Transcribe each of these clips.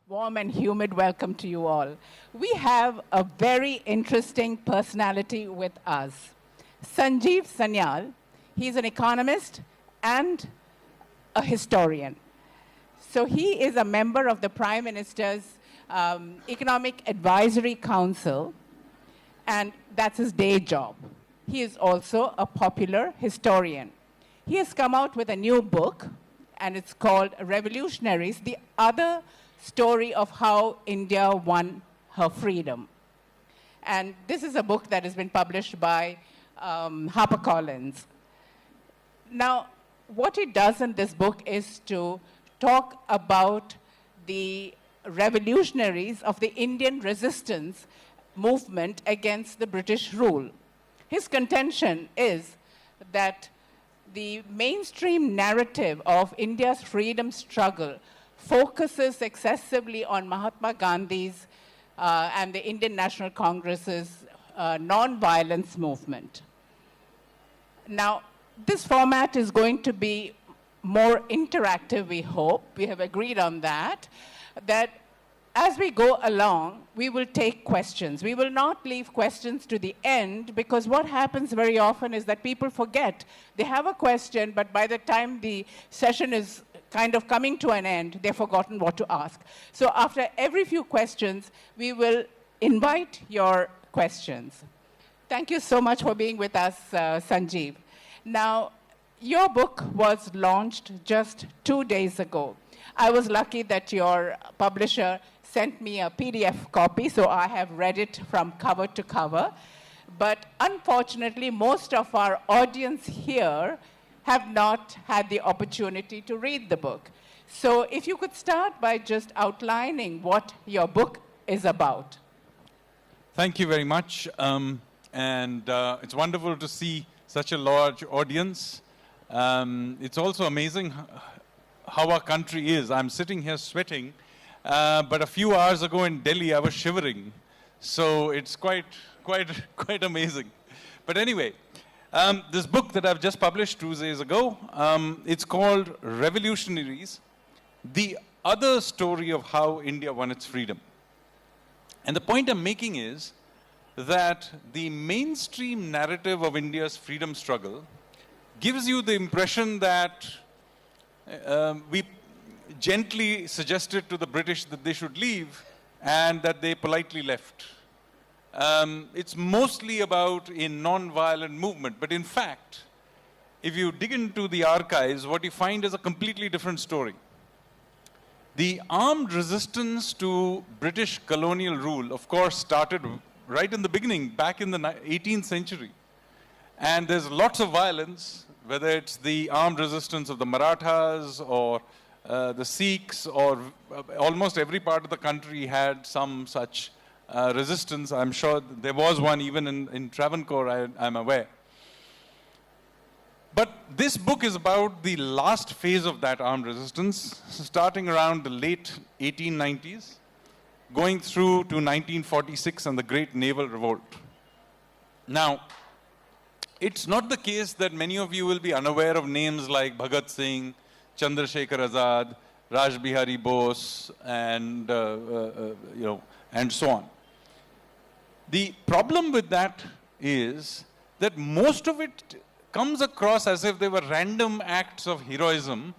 Warm and humid welcome to you all. We have a very interesting personality with us. Sanjeev Sanyal, he's an economist and a historian. So he is a member of the Prime Minister's Economic Advisory Council, and that's his day job. He is also a popular historian. He has come out with a new book, and it's called Revolutionaries, the other story of how India won her freedom. And this is a book that has been published by HarperCollins. Now, what he does in this book is to talk about the revolutionaries of the Indian resistance movement against the British rule. His contention is that the mainstream narrative of India's freedom struggle focuses excessively on Mahatma Gandhi's and the Indian National Congress's non-violence movement. Now, this format is going to be more interactive, we hope. We have agreed on that as we go along, we will take questions. We will not leave questions to the end, because what happens very often is that people forget. They have a question, but by the time the session is kind of coming to an end, they've forgotten what to ask. So after every few questions, we will invite your questions. Thank you so much for being with us, Sanjeev. Now, your book was launched just 2 days ago. I was lucky that your publisher sent me a PDF copy, so I have read it from cover to cover. But unfortunately, most of our audience here have not had the opportunity to read the book. So if you could start by just outlining what your book is about. Thank you very much. It's wonderful to see such a large audience. It's also amazing how our country is. I'm sitting here sweating, but a few hours ago in Delhi, I was shivering. So it's quite amazing. But anyway, this book that I've just published 2 days ago, it's called Revolutionaries, the other story of how India won its freedom. And the point I'm making is that the mainstream narrative of India's freedom struggle gives you the impression that we gently suggested to the British that they should leave and that they politely left. It's mostly about a non-violent movement, but in fact, if you dig into the archives, what you find is a completely different story. The armed resistance to British colonial rule, of course, started right in the beginning, back in the 18th century. And there's lots of violence, whether it's the armed resistance of the Marathas or the Sikhs, or almost every part of the country had some such resistance. I'm sure there was one even in Travancore, I'm aware. But this book is about the last phase of that armed resistance, starting around the late 1890s, going through to 1946 and the Great Naval Revolt. Now, it's not the case that many of you will be unaware of names like Bhagat Singh, Chandrasekhar Azad, Raj Bihari Bose, and and so on. The problem with that is that most of it comes across as if they were random acts of heroism,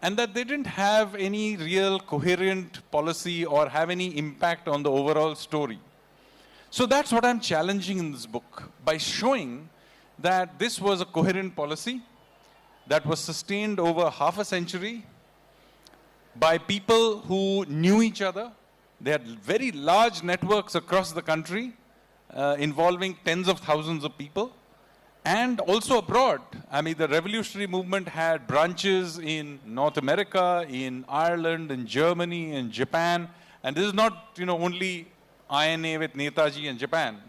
and that they didn't have any real coherent policy or have any impact on the overall story. So that's what I'm challenging in this book, by showing that this was a coherent policy that was sustained over half a century by people who knew each other. They had very large networks across the country involving tens of thousands of people, and also abroad. I mean, the revolutionary movement had branches in North America, in Ireland, in Germany, in Japan. And this is not, only INA with Netaji in Japan.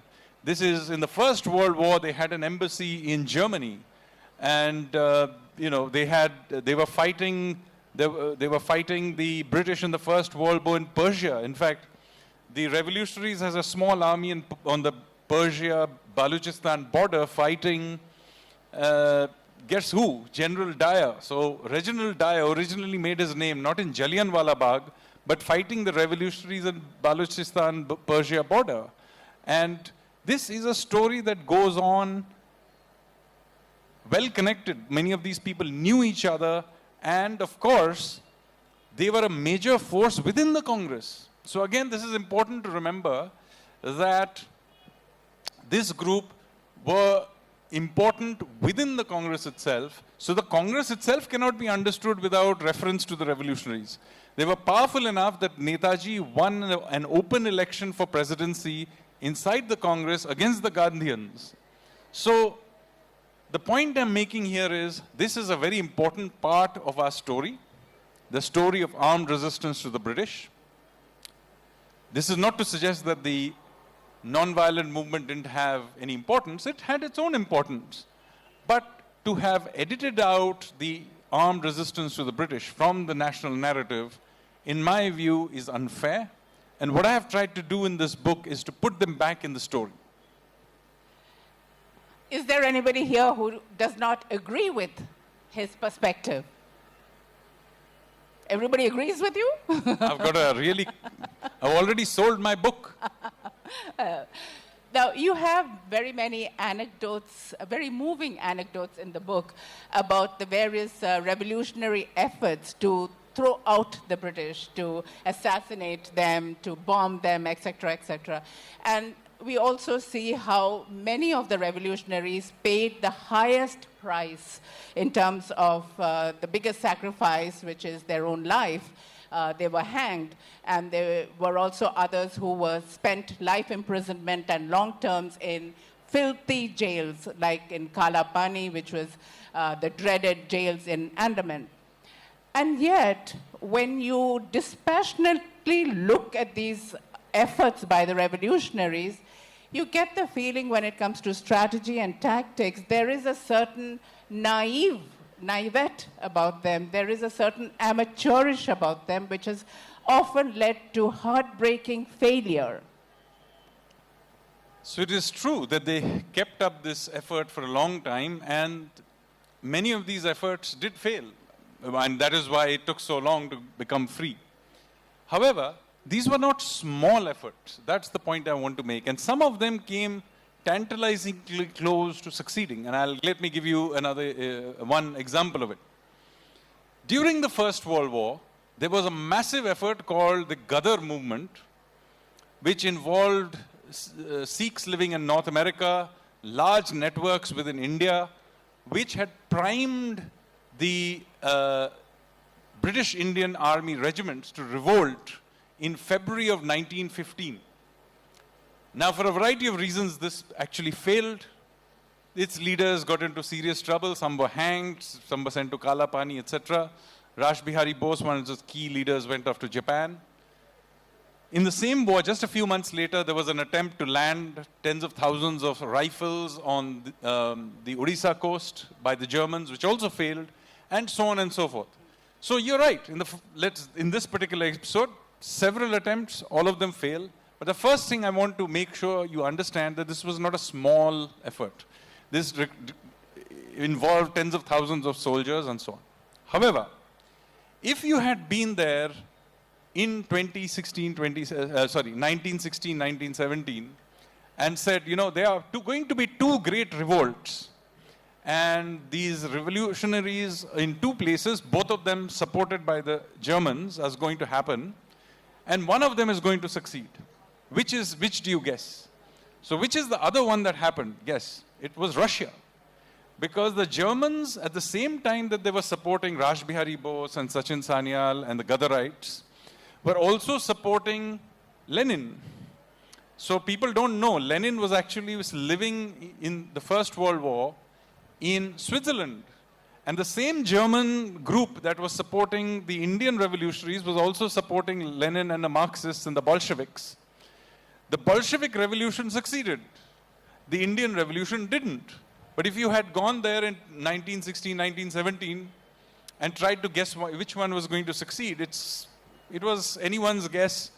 This is in the First World War, they had an embassy in Germany. And, they were fighting the British in the First World War in Persia. In fact, the revolutionaries has a small army on the Persia-Baluchistan border fighting, guess who? General Dyer. So Reginald Dyer originally made his name not in Jallianwala Bagh, but fighting the revolutionaries in Balochistan, Persia border. And this is a story that goes on well connected. Many of these people knew each other, and of course, they were a major force within the Congress. So again, this is important to remember that this group were important within the Congress itself. So the Congress itself cannot be understood without reference to the revolutionaries. They were powerful enough that Netaji won an open election for presidency inside the Congress against the Gandhians. So the point I'm making here is, this is a very important part of our story, the story of armed resistance to the British. This is not to suggest that the non-violent movement didn't have any importance. It had its own importance. But to have edited out the armed resistance to the British from the national narrative, in my view, is unfair. And what I have tried to do in this book is to put them back in the story. Is there anybody here who does not agree with his perspective? Everybody agrees with you? I've already sold my book. Now, you have very many anecdotes, very moving anecdotes in the book about the various revolutionary efforts to throw out the British, to assassinate them, to bomb them, etc., etc. And we also see how many of the revolutionaries paid the highest price in terms of the biggest sacrifice, which is their own life. They were hanged, and there were also others who were spent life imprisonment and long terms in filthy jails, like in Kala Pani, which was the dreaded jails in Andaman. And yet, when you dispassionately look at these efforts by the revolutionaries, you get the feeling when it comes to strategy and tactics, there is a certain naivete about them. There is a certain amateurish about them, which has often led to heartbreaking failure. So it is true that they kept up this effort for a long time, and many of these efforts did fail. And that is why it took so long to become free. However, these were not small efforts. That's the point I want to make. And some of them came tantalizingly close to succeeding. And let me give you another one example of it. During the First World War, there was a massive effort called the Ghadar movement, which involved Sikhs living in North America, large networks within India, which had primed the British Indian Army regiments to revolt in February of 1915. Now, for a variety of reasons, this actually failed. Its leaders got into serious trouble. Some were hanged, some were sent to Kala Pani, etc. Rash Bihari Bose, one of its key leaders, went off to Japan. In the same war, just a few months later, there was an attempt to land tens of thousands of rifles on the Odisha coast by the Germans, which also failed, and so on and so forth. So you're right. In this particular episode, several attempts, all of them failed. But the first thing I want to make sure you understand that this was not a small effort. This involved tens of thousands of soldiers and so on. However, if you had been there in 1916, 1917, and said, there are going to be two great revolts, and these revolutionaries in two places, both of them supported by the Germans, as going to happen, and one of them is going to succeed. Which do you guess? So which is the other one that happened? Guess. It was Russia. Because the Germans, at the same time that they were supporting Rash Bihari Bose and Sachin Sanyal and the Ghadarites, were also supporting Lenin. So people don't know, Lenin was living in the First World War in Switzerland. And the same German group that was supporting the Indian revolutionaries was also supporting Lenin and the Marxists and the Bolsheviks. The Bolshevik revolution succeeded. The Indian revolution didn't. But if you had gone there in 1916, 1917 and tried to guess which one was going to succeed, it was anyone's guess.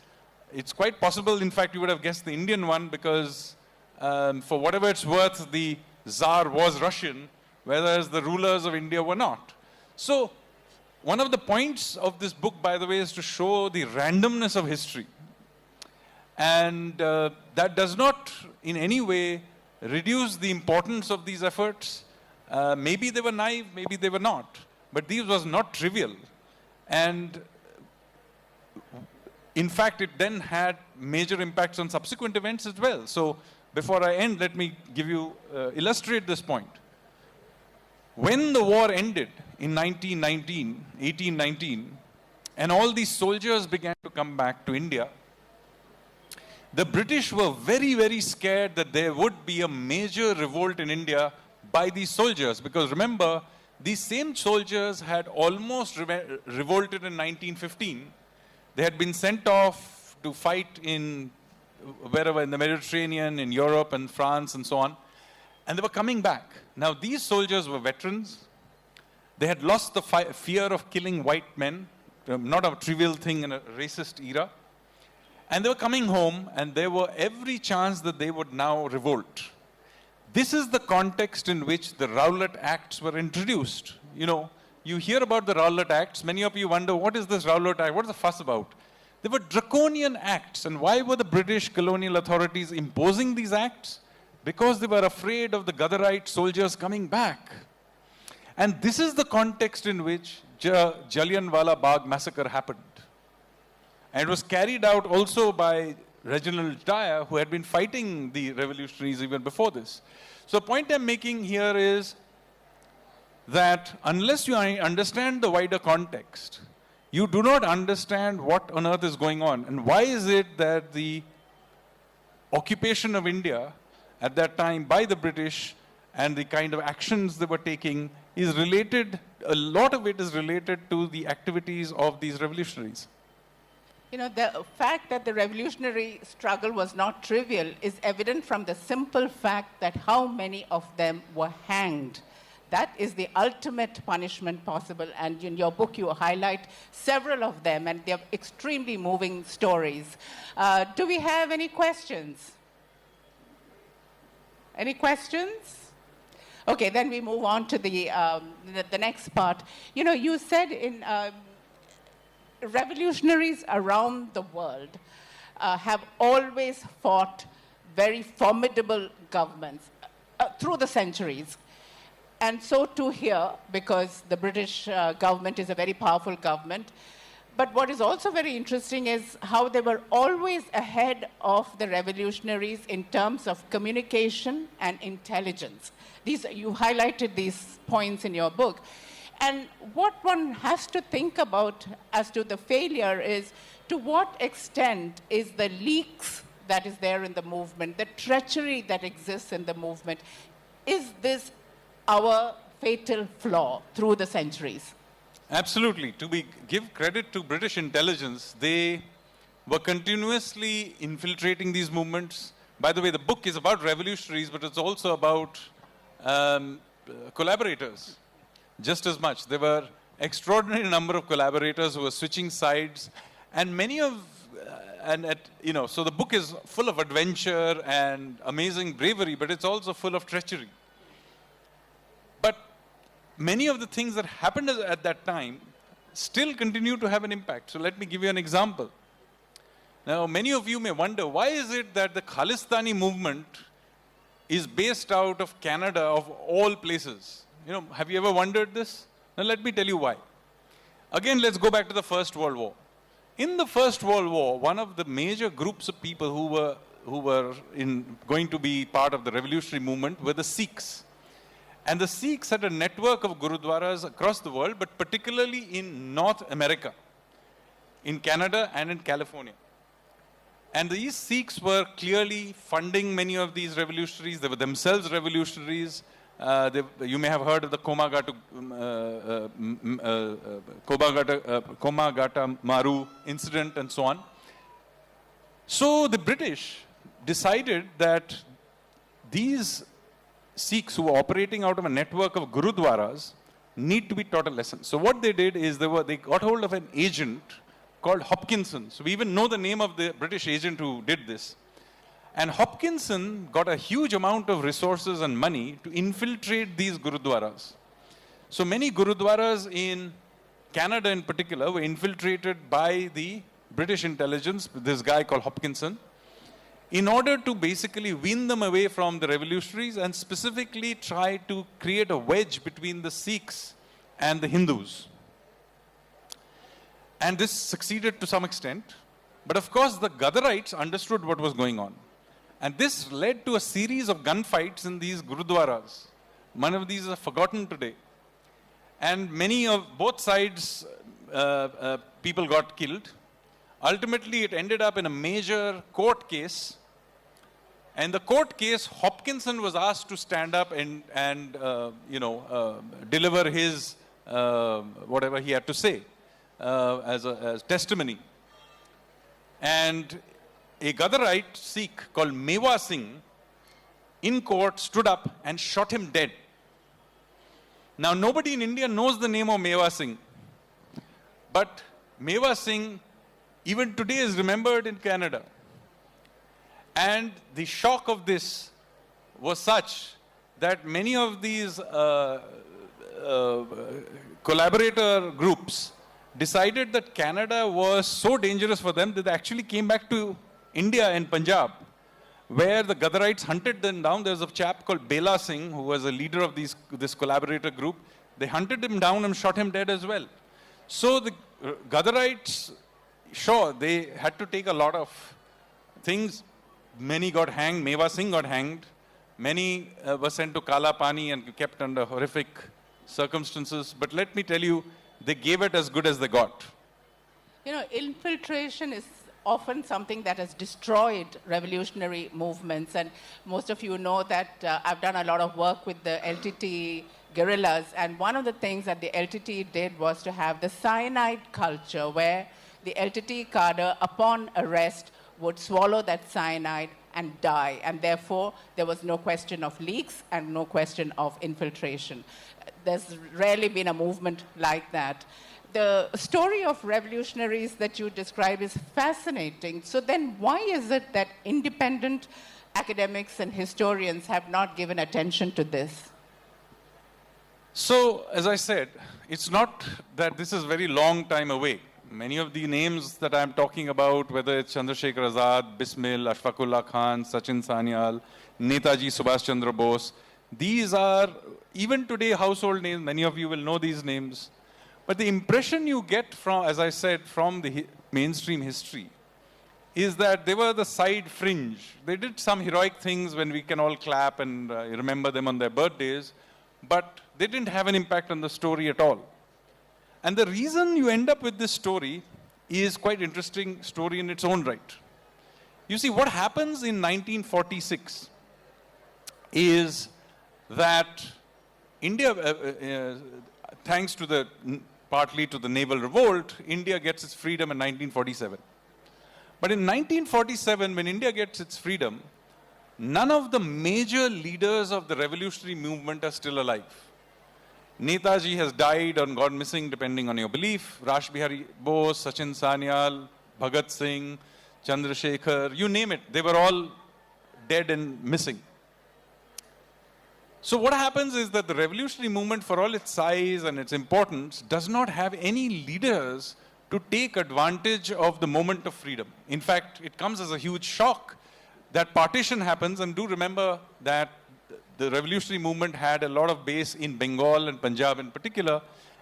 It's quite possible, in fact, you would have guessed the Indian one because for whatever it's worth, the Tsar was Russian, whereas the rulers of India were not. So One of the points of this book, by the way, is to show the randomness of history. And that does not in any way reduce the importance of these efforts. Maybe they were naive, maybe they were not. But these was not trivial. And in fact, it then had major impacts on subsequent events as well. So before I end, let me give you, illustrate this point. When the war ended in 1819, and all these soldiers began to come back to India, the British were very, very scared that there would be a major revolt in India by these soldiers. Because remember, these same soldiers had almost revolted in 1915. They had been sent off to fight in wherever, in the Mediterranean, in Europe and France and so on. And they were coming back. Now, these soldiers were veterans. They had lost the fear of killing white men, not a trivial thing in a racist era. And they were coming home, and there were every chance that they would now revolt. This is the context in which the Rowlatt Acts were introduced. You know, you hear about the Rowlatt Acts. Many of you wonder, what is this Rowlatt Act? What is the fuss about? They were draconian acts. And why were the British colonial authorities imposing these acts? Because they were afraid of the Ghaddarite soldiers coming back. And this is the context in which Jallianwala Bagh massacre happened. And it was carried out also by Reginald Dyer, who had been fighting the revolutionaries even before this. So the point I'm making here is that unless you understand the wider context, you do not understand what on earth is going on. And why is it that the occupation of India at that time by the British and the kind of actions they were taking is related, a lot of it is related to the activities of these revolutionaries. You know, the fact that the revolutionary struggle was not trivial is evident from the simple fact that how many of them were hanged. That is the ultimate punishment possible. And in your book, you highlight several of them, and they're extremely moving stories. Do we have any questions? Any questions? Okay, then we move on to the next part. You know, you said in revolutionaries around the world have always fought very formidable governments through the centuries. And so too here, because the British government is a very powerful government. But what is also very interesting is how they were always ahead of the revolutionaries in terms of communication and intelligence. You highlighted these points in your book. And what one has to think about as to the failure is, to what extent is the leaks that is there in the movement, the treachery that exists in the movement, is this our fatal flaw through the centuries? Absolutely. Give credit to British intelligence, they were continuously infiltrating these movements. By the way, the book is about revolutionaries, but it's also about collaborators. Just as much. There were extraordinary number of collaborators who were switching sides, and many of, so the book is full of adventure and amazing bravery, but it's also full of treachery. But many of the things that happened at that time still continue to have an impact. So let me give you an example. Now, many of you may wonder, why is it that the Khalistani movement is based out of Canada, of all places? You know, have you ever wondered this? Now let me tell you why. Again, let's go back to the First World War. In the First World War, one of the major groups of people who were going to be part of the revolutionary movement were the Sikhs. And the Sikhs had a network of gurudwaras across the world, but particularly in North America, in Canada and in California. And these Sikhs were clearly funding many of these revolutionaries. They were themselves revolutionaries. You may have heard of the Komagata Maru incident and so on. So the British decided that these Sikhs who were operating out of a network of gurudwaras need to be taught a lesson. So what they did is they got hold of an agent called Hopkinson. So we even know the name of the British agent who did this. And Hopkinson got a huge amount of resources and money to infiltrate these gurudwaras. So many gurudwaras in Canada in particular, were infiltrated by the British intelligence, this guy called Hopkinson, in order to basically wean them away from the revolutionaries and specifically try to create a wedge between the Sikhs and the Hindus. And this succeeded to some extent. But of course, the Ghadarites understood what was going on. And this led to a series of gunfights in these gurudwaras. One of these are forgotten today. And many of both sides, people got killed. Ultimately, it ended up in a major court case. And the court case, Hopkinson was asked to stand up and deliver his whatever he had to say as testimony. And a Ghadarite Sikh called Mewa Singh in court stood up and shot him dead. Now, nobody in India knows the name of Mewa Singh. But Mewa Singh, even today, is remembered in Canada. And the shock of this was such that many of these collaborator groups decided that Canada was so dangerous for them that they actually came back to India and Punjab, where the Ghadarites hunted them down. There was a chap called Bela Singh, who was a leader of this collaborator group. They hunted him down and shot him dead as well. So the Ghadarites, sure, they had to take a lot of things. Many got hanged. Mewa Singh got hanged. Many were sent to Kala Pani and kept under horrific circumstances. But let me tell you, they gave it as good as they got. You know, infiltration is often something that has destroyed revolutionary movements. And most of you know that I've done a lot of work with the LTT guerrillas. And one of the things that the LTT did was to have the cyanide culture, where the LTT cadre, upon arrest, would swallow that cyanide and die. And therefore, there was no question of leaks and no question of infiltration. There's rarely been a movement like that. The story of revolutionaries that you describe is fascinating. So then why is it that independent academics and historians have not given attention to this? So, as I said, it's not that this is a very long time away. Many of the names that I'm talking about, whether it's Chandrasekhar Azad, Bismil, Ashfaqullah Khan, Sachin Sanyal, Netaji Subhash Chandra Bose, these are, even today, household names. Many of you will know these names. But the impression you get from, as I said, from the mainstream history is that they were the side fringe. They did some heroic things when we can all clap and remember them on their birthdays, but they didn't have an impact on the story at all. And the reason you end up with this story is quite interesting story in its own right. You see, what happens in 1946 is that India, thanks to partly to the Naval Revolt, India gets its freedom in 1947. But in 1947, when India gets its freedom, none of the major leaders of the revolutionary movement are still alive. Netaji has died or gone missing, depending on your belief. Rash Bihari Bose, Sachin Sanyal, Bhagat Singh, Chandrasekhar, you name it. They were all dead and missing. So what happens is that the revolutionary movement, for all its size and its importance, does not have any leaders to take advantage of the moment of freedom. In fact, it comes as a huge shock that partition happens, and do remember that the revolutionary movement had a lot of base in Bengal and Punjab in particular.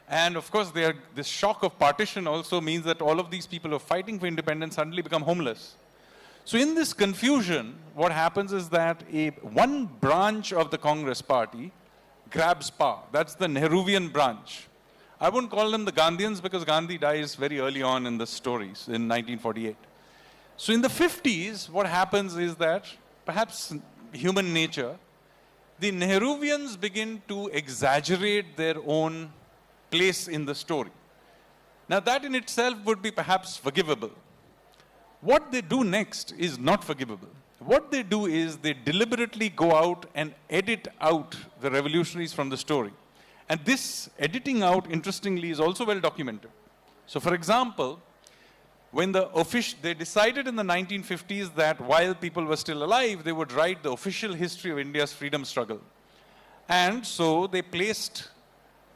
And of course, this shock of partition also means that all of these people who are fighting for independence suddenly become homeless. So in this confusion, what happens is that one branch of the Congress party grabs power. That's the Nehruvian branch. I wouldn't call them the Gandhians because Gandhi dies very early on in the stories in 1948. So in the 50s, what happens is that, perhaps human nature, the Nehruvians begin to exaggerate their own place in the story. Now that in itself would be perhaps forgivable. What they do next is not forgivable. What they do is they deliberately go out and edit out the revolutionaries from the story. And this editing out, interestingly, is also well documented. So for example, when they decided in the 1950s that while people were still alive, they would write the official history of India's freedom struggle. And so they placed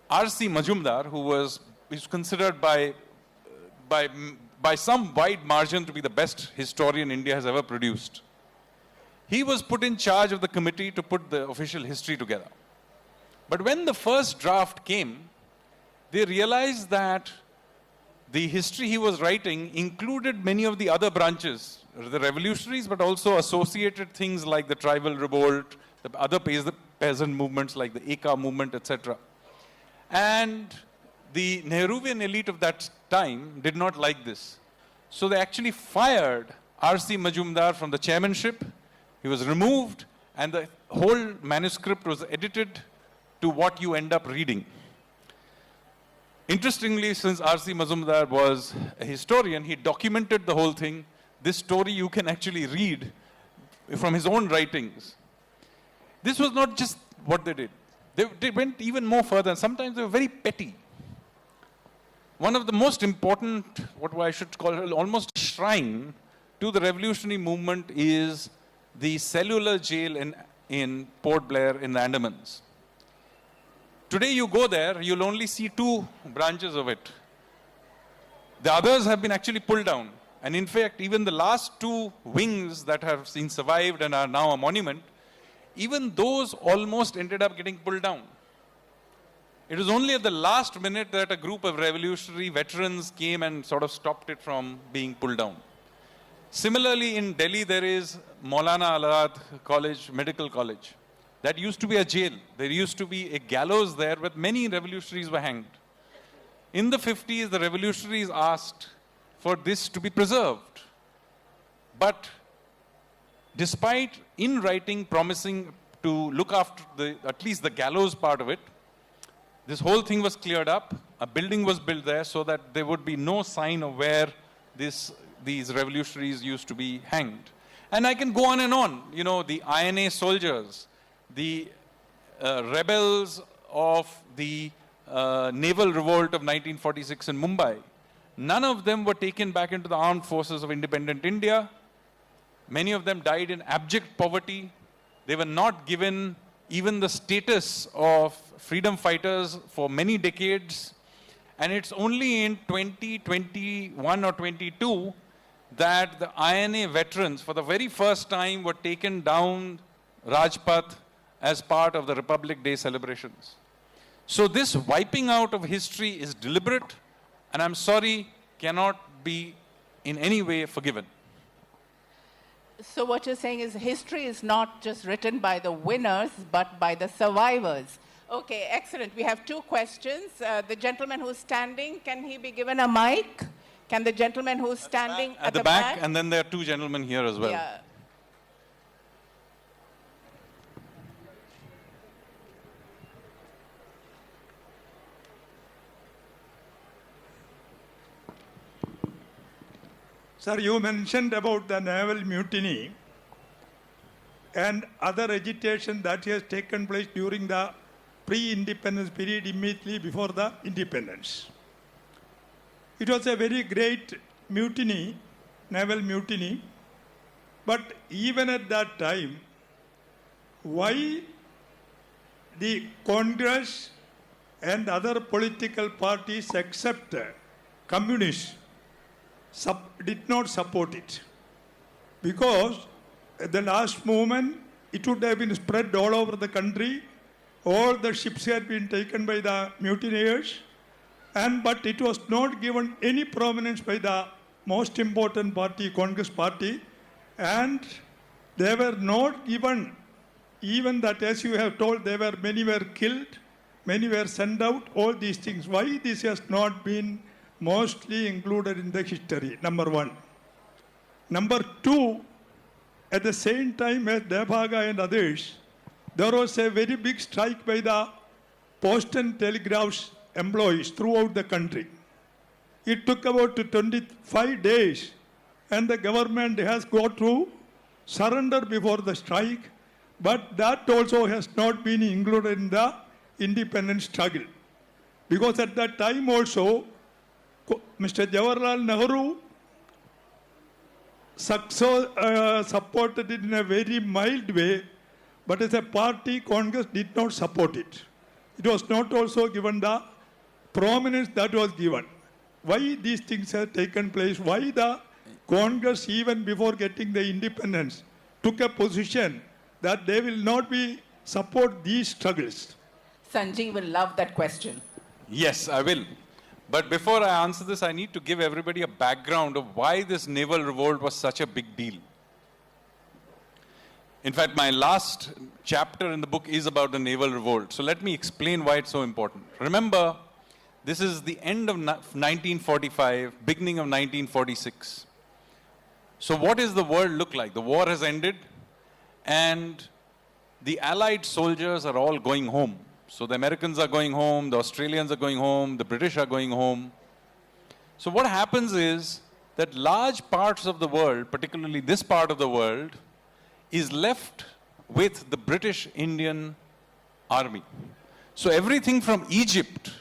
R.C. Majumdar, who was is considered by, by some wide margin to be the best historian India has ever produced. He was put in charge of the committee to put the official history together. But when the first draft came, they realized that the history he was writing included many of the other branches, the revolutionaries, but also associated things like the tribal revolt, the other peasant movements like the Eka movement, etc. And the Nehruvian elite of that time did not like this. So they actually fired R.C. Majumdar from the chairmanship. He was removed, and the whole manuscript was edited to what you end up reading. Interestingly, since R.C. Majumdar was a historian, he documented the whole thing. This story you can actually read from his own writings. This was not just what they did. They went even more further, and sometimes they were very petty. One of the most important, what I should call almost shrine to the revolutionary movement is the cellular jail in Port Blair in the Andamans. Today you go there, you'll only see two branches of it. The others have been actually pulled down. And in fact, even the last two wings that have been survived and are now a monument, even those almost ended up getting pulled down. It was only at the last minute that a group of revolutionary veterans came and sort of stopped it from being pulled down. Similarly, in Delhi, there is Maulana Alad College, Medical College. That used to be a jail. There used to be a gallows there where many revolutionaries were hanged. In the 50s, the revolutionaries asked for this to be preserved. But despite in writing promising to look after at least the gallows part of it, this whole thing was cleared up. A building was built there so that there would be no sign of where these revolutionaries used to be hanged. And I can go on and on. You know, the INA soldiers, the rebels of the Naval Revolt of 1946 in Mumbai. None of them were taken back into the armed forces of independent India. Many of them died in abject poverty. They were not given even the status of freedom fighters for many decades. And it's only in 2021 or 22 that the INA veterans, for the very first time, were taken down Rajpath as part of the Republic Day celebrations. So this wiping out of history is deliberate, and I'm sorry, cannot be in any way forgiven. So what you're saying is history is not just written by the winners, but by the survivors. Okay, excellent. We have two questions. The gentleman who's standing, can he be given a mic? Can the gentleman who's standing at the back? And then there are two gentlemen here as well. Yeah. Sir, you mentioned about the Naval Mutiny and other agitation that has taken place during the pre-independence period immediately before the independence. It was a very great mutiny, naval mutiny, but even at that time, why the Congress and other political parties except communists did not support it? Because at the last moment, it would have been spread all over the country. All the ships had been taken by the mutineers, but it was not given any prominence by the most important party, Congress party, and they were not given even that, as you have told, many were killed, many were sent out, all these things. Why this has not been mostly included in the history, number one. Number two, at the same time as Devaga and others, there was a very big strike by the post and telegraphs employees throughout the country. It took about 25 days, and the government has got to surrender before the strike, but that also has not been included in the independence struggle. Because at that time also, Mr. Jawaharlal Nehru supported it in a very mild way, but as a party, Congress did not support it. It was not also given the prominence that was given. Why these things have taken place? Why the Congress, even before getting the independence, took a position that they will not be support these struggles? Sanjeev will love that question. Yes, I will. But before I answer this, I need to give everybody a background of why this naval revolt was such a big deal. In fact, my last chapter in the book is about the naval revolt. So let me explain why it's so important. Remember, this is the end of 1945, beginning of 1946. So what does the world look like? The war has ended, and the Allied soldiers are all going home. So the Americans are going home, the Australians are going home, the British are going home. So what happens is that large parts of the world, particularly this part of the world, is left with the British Indian Army. So everything from Egypt,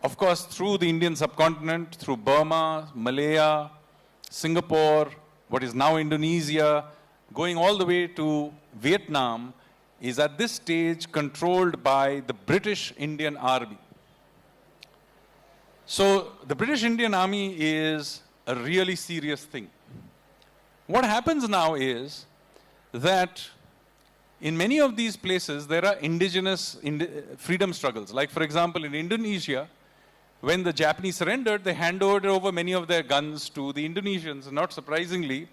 of course, through the Indian subcontinent, through Burma, Malaya, Singapore, what is now Indonesia, going all the way to Vietnam, is at this stage controlled by the British Indian Army. So the British Indian Army is a really serious thing. What happens now is that in many of these places there are indigenous freedom struggles. Like for example in Indonesia, when the Japanese surrendered, they handed over many of their guns to the Indonesians. Not surprisingly,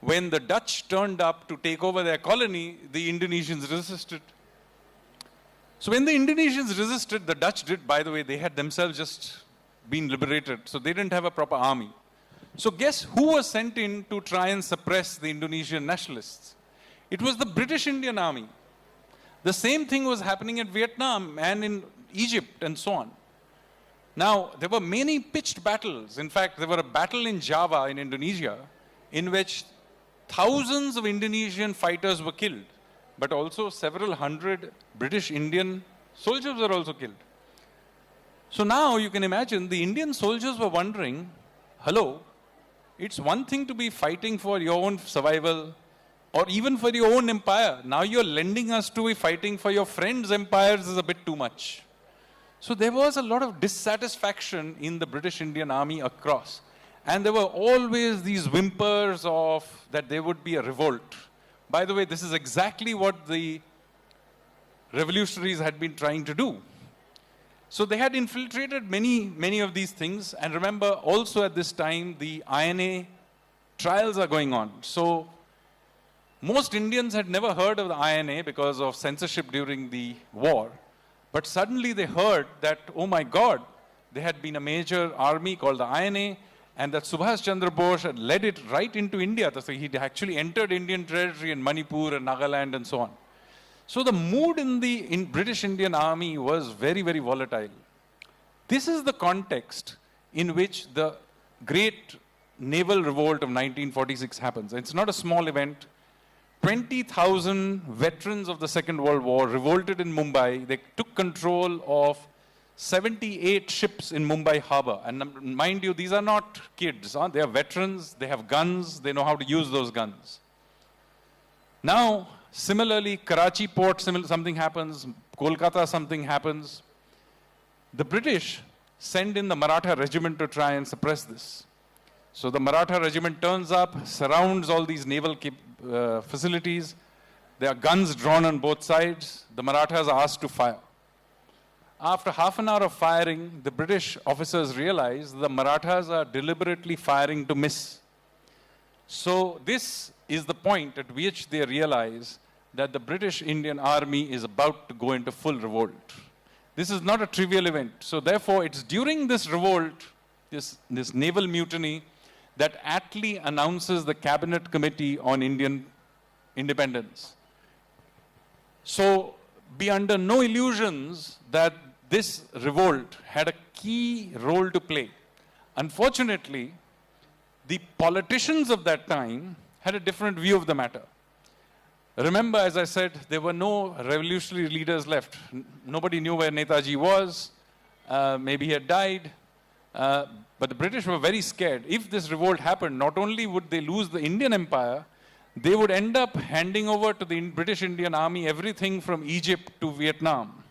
when the Dutch turned up to take over their colony, the Indonesians resisted. So when the Indonesians resisted, the Dutch did, by the way, they had themselves just been liberated, so they didn't have a proper army. So guess who was sent in to try and suppress the Indonesian nationalists? It was the British Indian Army. The same thing was happening in Vietnam and in Egypt and so on. Now, there were many pitched battles. In fact, there were a battle in Java in Indonesia in which thousands of Indonesian fighters were killed, but also several hundred British Indian soldiers were also killed. So now you can imagine the Indian soldiers were wondering, hello, it's one thing to be fighting for your own survival or even for your own empire. Now you're lending us to be fighting for your friends' empires is a bit too much. So there was a lot of dissatisfaction in the British Indian Army across. And there were always these whimpers of that there would be a revolt. By the way, this is exactly what the revolutionaries had been trying to do. So they had infiltrated many of these things. And remember, also at this time, the INA trials are going on. So most Indians had never heard of the INA because of censorship during the war. But suddenly they heard that, oh my God, there had been a major army called the INA, and that Subhash Chandra Bose had led it right into India. So he'd actually entered Indian territory in Manipur and Nagaland and so on. So the mood in the British Indian Army was very, very volatile. This is the context in which the great naval revolt of 1946 happens. It's not a small event. 20,000 veterans of the Second World War revolted in Mumbai. They took control of 78 ships in Mumbai harbor. And mind you, these are not kids. They are veterans. They have guns. They know how to use those guns. Now, similarly, Karachi port, something happens. Kolkata, something happens. The British send in the Maratha regiment to try and suppress this. So the Maratha regiment turns up, surrounds all these naval facilities. There are guns drawn on both sides. The Marathas are asked to fire. After half an hour of firing, the British officers realize the Marathas are deliberately firing to miss. So this is the point at which they realize that the British Indian Army is about to go into full revolt. This is not a trivial event. So therefore, it's during this revolt, this naval mutiny, that Attlee announces the Cabinet Committee on Indian Independence. So be under no illusions that this revolt had a key role to play. Unfortunately, the politicians of that time had a different view of the matter. Remember, as I said, there were no revolutionary leaders left. Nobody knew where Netaji was. Maybe he had died. But the British were very scared. If this revolt happened, not only would they lose the Indian Empire, they would end up handing over to the British Indian Army everything from Egypt to Vietnam.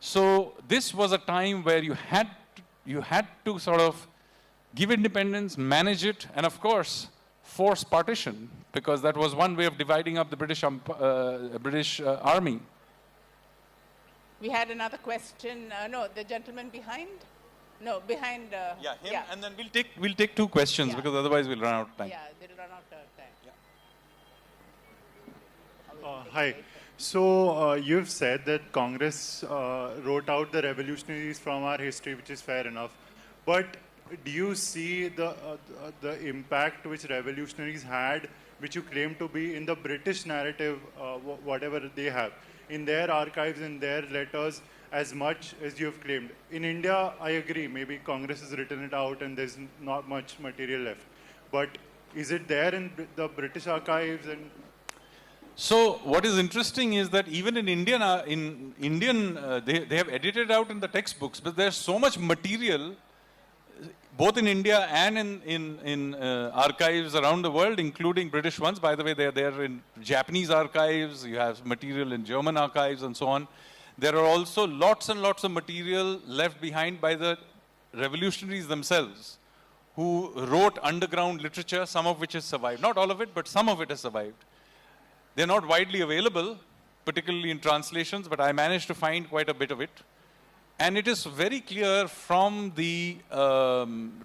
So this was a time where you had to sort of give independence, manage it, and of course, force partition, because that was one way of dividing up the British army. We had another question. No, the gentleman behind? No, behind. And then we'll take two questions, because otherwise we'll run out of time. Yeah, they'll run out of time. Hi. So you've said that Congress wrote out the revolutionaries from our history, which is fair enough. But do you see the impact which revolutionaries had, which you claim to be in the British narrative, whatever they have, in their archives, in their letters, as much as you have claimed? In India, I agree, maybe Congress has written it out and there's not much material left. But is it there in the British archives? And so what is interesting is that even in Indian, they have edited out in the textbooks, but there's so much material, both in India and in archives around the world, including British ones. By the way, they're there in Japanese archives. You have material in German archives and so on. There are also lots and lots of material left behind by the revolutionaries themselves, who wrote underground literature, some of which has survived. Not all of it, but some of it has survived. They're not widely available, particularly in translations, but I managed to find quite a bit of it. And it is very clear from the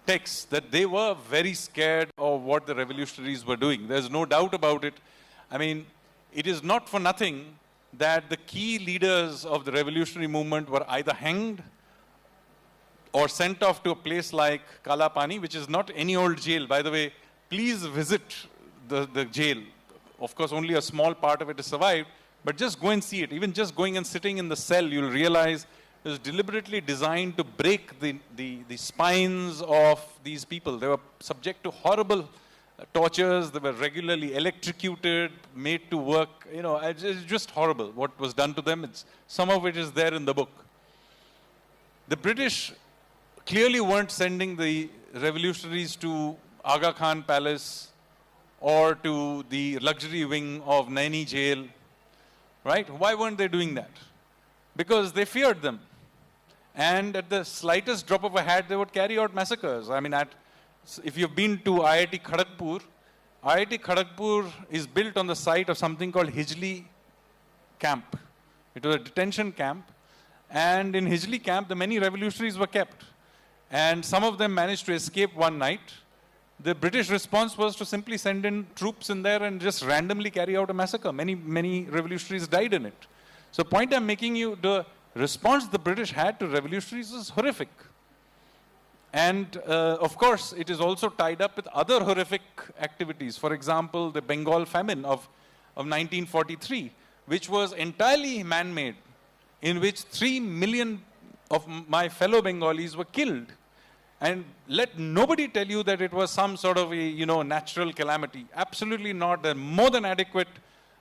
text that they were very scared of what the revolutionaries were doing. There's no doubt about it. I mean, it is not for nothing that the key leaders of the revolutionary movement were either hanged or sent off to a place like Kalapani, which is not any old jail. By the way, please visit the jail. Of course, only a small part of it has survived, but just go and see it. Even just going and sitting in the cell, you'll realize it was deliberately designed to break the spines of these people. They were subject to horrible tortures. They were regularly electrocuted, made to work. You know, it's just horrible what was done to them. Some of it is there in the book. The British clearly weren't sending the revolutionaries to Aga Khan Palace or to the luxury wing of Naini jail, right? Why weren't they doing that? Because they feared them. And at the slightest drop of a hat, they would carry out massacres. I mean, if you've been to IIT Kharagpur is built on the site of something called Hijli camp. It was a detention camp. And in Hijli camp, the many revolutionaries were kept. And some of them managed to escape one night. The British response was to simply send in troops in there and just randomly carry out a massacre. Many revolutionaries died in it. So the point I'm making you, the response the British had to revolutionaries was horrific. And of course, it is also tied up with other horrific activities. For example, the Bengal famine of 1943, which was entirely man-made, in which 3 million of my fellow Bengalis were killed. And let nobody tell you that it was some sort of a, natural calamity. Absolutely not. There's more than adequate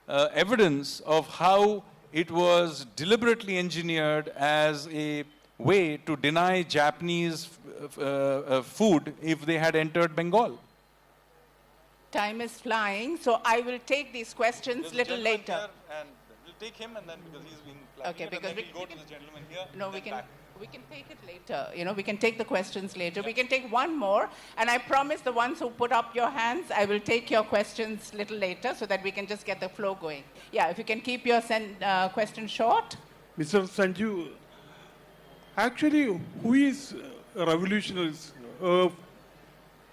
evidence of how it was deliberately engineered as a way to deny Japanese food if they had entered Bengal. Time is flying, so I will take these questions a little later. And we'll take him, and then because he's been flagging Okay, it, because and then we'll go to the gentleman here. No, we can take it later. We can take the questions later. We can take one more, and I promise the ones who put up your hands, I will take your questions a little later so that we can just get the flow going. Yeah, if you can keep your question short. Mr. Sanjeev, actually, who is revolutionaries?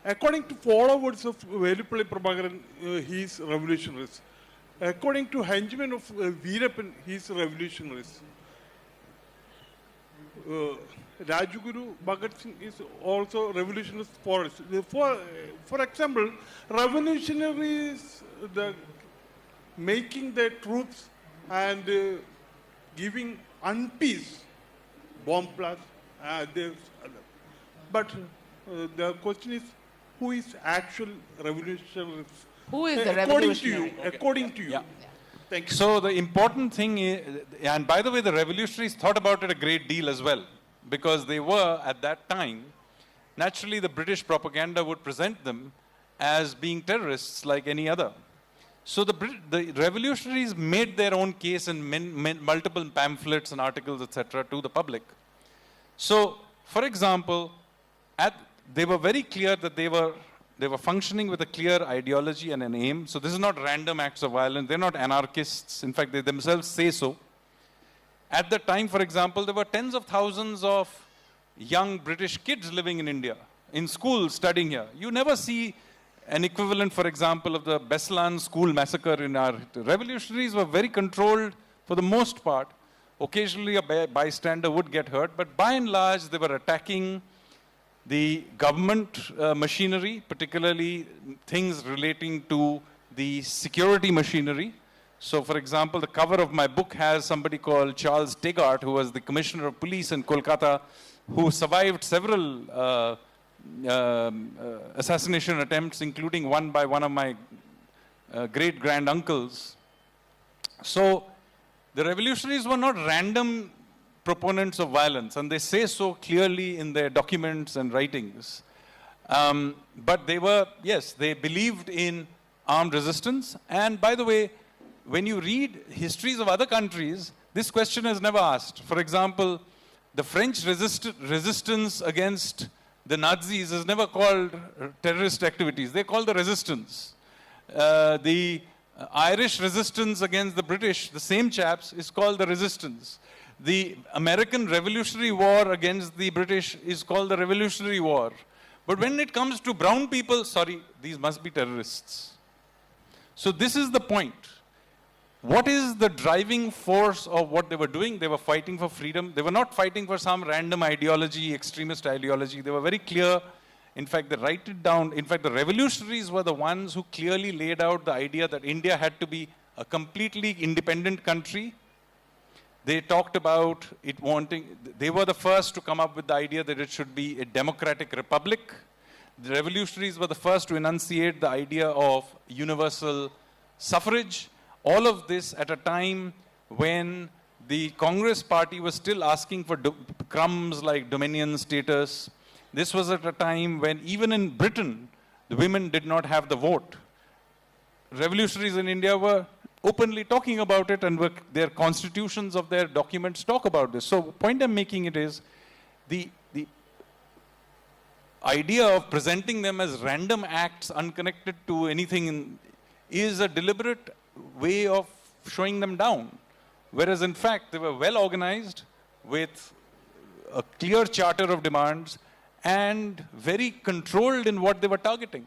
According to followers of Velupalli Prabhakaran, he is revolutionaries. According to henchmen of Veerappan, he is revolutionaries. Rajguru Bhagat Singh is also revolutionary for us. For example, revolutionaries making their troops and giving unpeace, bomb blast. But the question is, who is actual revolutionaries? Who is the revolutionary? According to you. Yeah. Thank you. So the important thing is, and by the way, the revolutionaries thought about it a great deal as well, because they were, at that time, naturally the British propaganda would present them as being terrorists like any other. So the revolutionaries made their own case in multiple pamphlets and articles, etc., to the public. So, for example, they were very clear that they were functioning with a clear ideology and an aim. So this is not random acts of violence. They're not anarchists. In fact, they themselves say so. At the time, for example, there were tens of thousands of young British kids living in India, in schools studying here. You never see an equivalent, for example, of the Beslan school massacre in our revolutionaries were very controlled for the most part. Occasionally a bystander would get hurt, but by and large they were attacking the government machinery, particularly things relating to the security machinery. So, for example, the cover of my book has somebody called Charles Tegart, who was the Commissioner of Police in Kolkata, who survived several assassination attempts, including one by one of my great-grand-uncles. So, the revolutionaries were not random proponents of violence, and they say so clearly in their documents and writings. But they were, yes, they believed in armed resistance. And by the way, when you read histories of other countries, this question is never asked. For example, the French resistance against the Nazis is never called terrorist activities. They call the resistance. The Irish resistance against the British, the same chaps, is called the resistance. The American Revolutionary War against the British is called the Revolutionary War. But when it comes to brown people, sorry, these must be terrorists. So this is the point. What is the driving force of what they were doing? They were fighting for freedom. They were not fighting for some random ideology, extremist ideology. They were very clear. In fact, they write it down. In fact, the revolutionaries were the ones who clearly laid out the idea that India had to be a completely independent country. They talked about it wanting, they were the first to come up with the idea that it should be a democratic republic. The revolutionaries were the first to enunciate the idea of universal suffrage. All of this at a time when the Congress party was still asking for crumbs like dominion status. This was at a time when even in Britain, the women did not have the vote. Revolutionaries in India were openly talking about it, and their constitutions of their documents talk about this. So the point I'm making it is the idea of presenting them as random acts unconnected to anything is a deliberate way of showing them down. Whereas in fact, they were well organized with a clear charter of demands and very controlled in what they were targeting.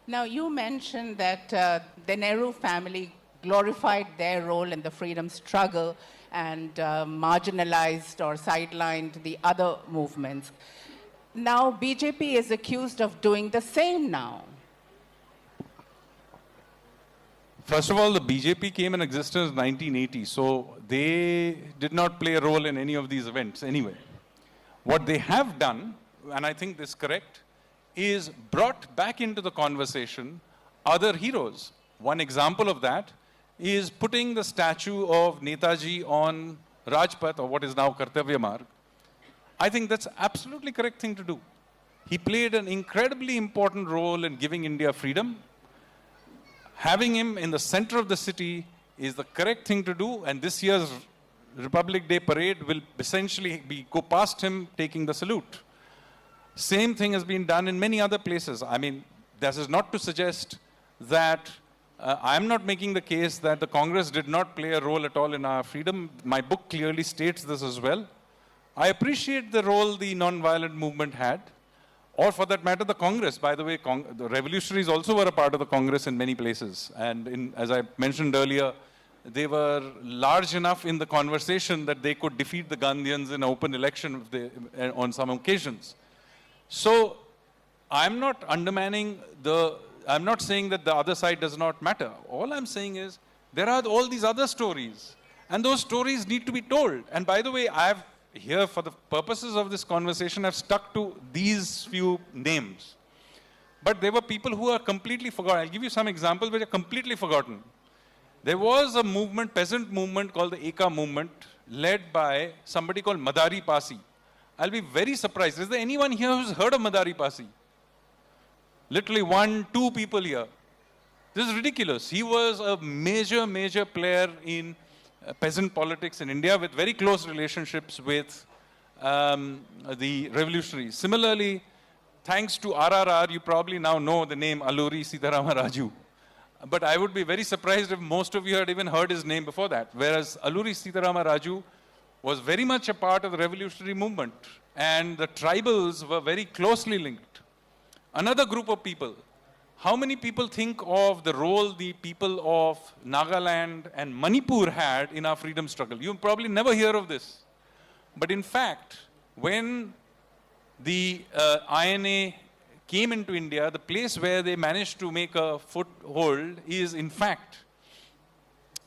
Now, you mentioned that the Nehru family glorified their role in the freedom struggle and marginalized or sidelined the other movements. Now, BJP is accused of doing the same now. First of all, the BJP came in existence in 1980, so they did not play a role in any of these events anyway. What they have done, and I think this is correct, is brought back into the conversation other heroes. One example of that is putting the statue of Netaji on Rajpath, or what is now Kartavya Marg. I think that's absolutely correct thing to do. He played an incredibly important role in giving India freedom. Having him in the center of the city is the correct thing to do, and this year's Republic Day parade will essentially go past him taking the salute. Same thing has been done in many other places. I mean, this is not to suggest that I'm not making the case that the Congress did not play a role at all in our freedom. My book clearly states this as well. I appreciate the role the non-violent movement had, or for that matter, the Congress. By the way, the revolutionaries also were a part of the Congress in many places. And as I mentioned earlier, they were large enough in the conversation that they could defeat the Gandhians in an open election on some occasions. So I'm not undermining I'm not saying that the other side does not matter. All I'm saying is there are all these other stories, and those stories need to be told. And by the way, I've here, for the purposes of this conversation, I've stuck to these few names. But there were people who are completely forgotten. I'll give you some examples which are completely forgotten. There was a movement, peasant movement called the Eka movement, led by somebody called Madari Pasi. I'll be very surprised. Is there anyone here who's heard of Madari Pasi? Literally 1, 2 people here. This is ridiculous. He was a major player in peasant politics in India with very close relationships with the revolutionaries. Similarly, thanks to RRR, you probably now know the name Alluri Sitarama Raju. But I would be very surprised if most of you had even heard his name before that. Whereas Alluri Sitarama Raju was very much a part of the revolutionary movement. And the tribals were very closely linked. Another group of people. How many people think of the role the people of Nagaland and Manipur had in our freedom struggle? You probably never hear of this. But in fact, when the INA came into India, the place where they managed to make a foothold is in fact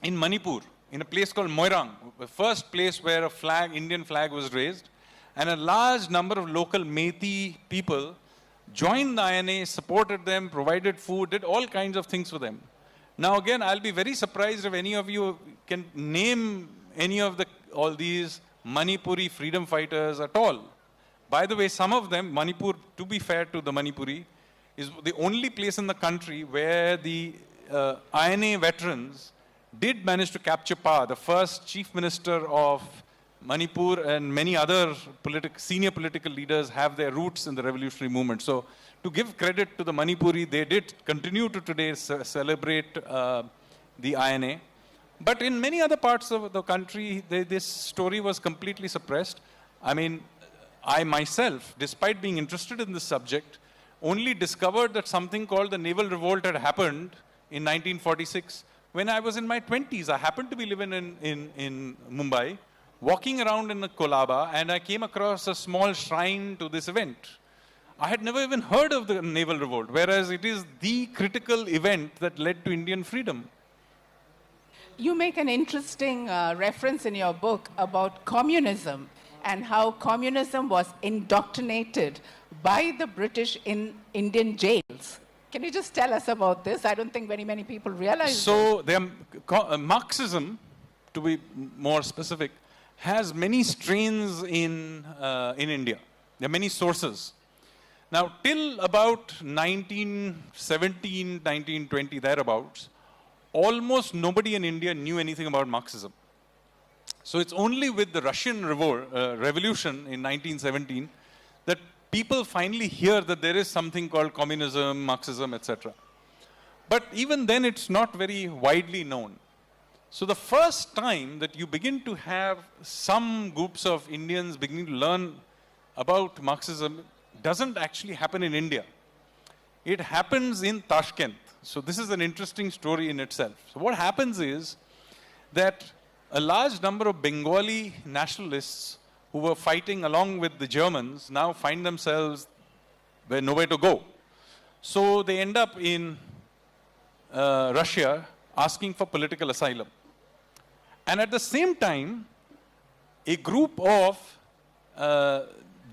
in Manipur, in a place called Moirang, the first place where a flag, Indian flag was raised, and a large number of local Meitei people joined the INA, supported them, provided food, did all kinds of things for them. Now again, I'll be very surprised if any of you can name any of all these Manipuri freedom fighters at all. By the way, some of them, Manipur, to be fair to the Manipuri, is the only place in the country where the INA veterans did manage to capture power. The first chief minister of Manipur and many other senior political leaders have their roots in the revolutionary movement. So to give credit to the Manipuri, they did continue to today celebrate the INA. But in many other parts of the country, this story was completely suppressed. I mean, I myself, despite being interested in this subject, only discovered that something called the Naval Revolt had happened in 1946 when I was in my 20s. I happened to be living in Mumbai, walking around in a Kolaba, and I came across a small shrine to this event. I had never even heard of the Naval Revolt, whereas it is the critical event that led to Indian freedom. You make an interesting reference in your book about communism and how communism was indoctrinated by the British in Indian jails. Can you just tell us about this? I don't think very many people realize So Marxism, to be more specific, has many strains in India. There are many sources. Now, till about 1917, 1920, thereabouts, almost nobody in India knew anything about Marxism. So it's only with the Russian Revolution in 1917 that people finally hear that there is something called communism, Marxism, etc. But even then, it's not very widely known. So the first time that you begin to have some groups of Indians beginning to learn about Marxism doesn't actually happen in India. It happens in Tashkent. So this is an interesting story in itself. So what happens is that a large number of Bengali nationalists who were fighting along with the Germans now find themselves where nowhere to go. So they end up in Russia asking for political asylum. And at the same time, a group of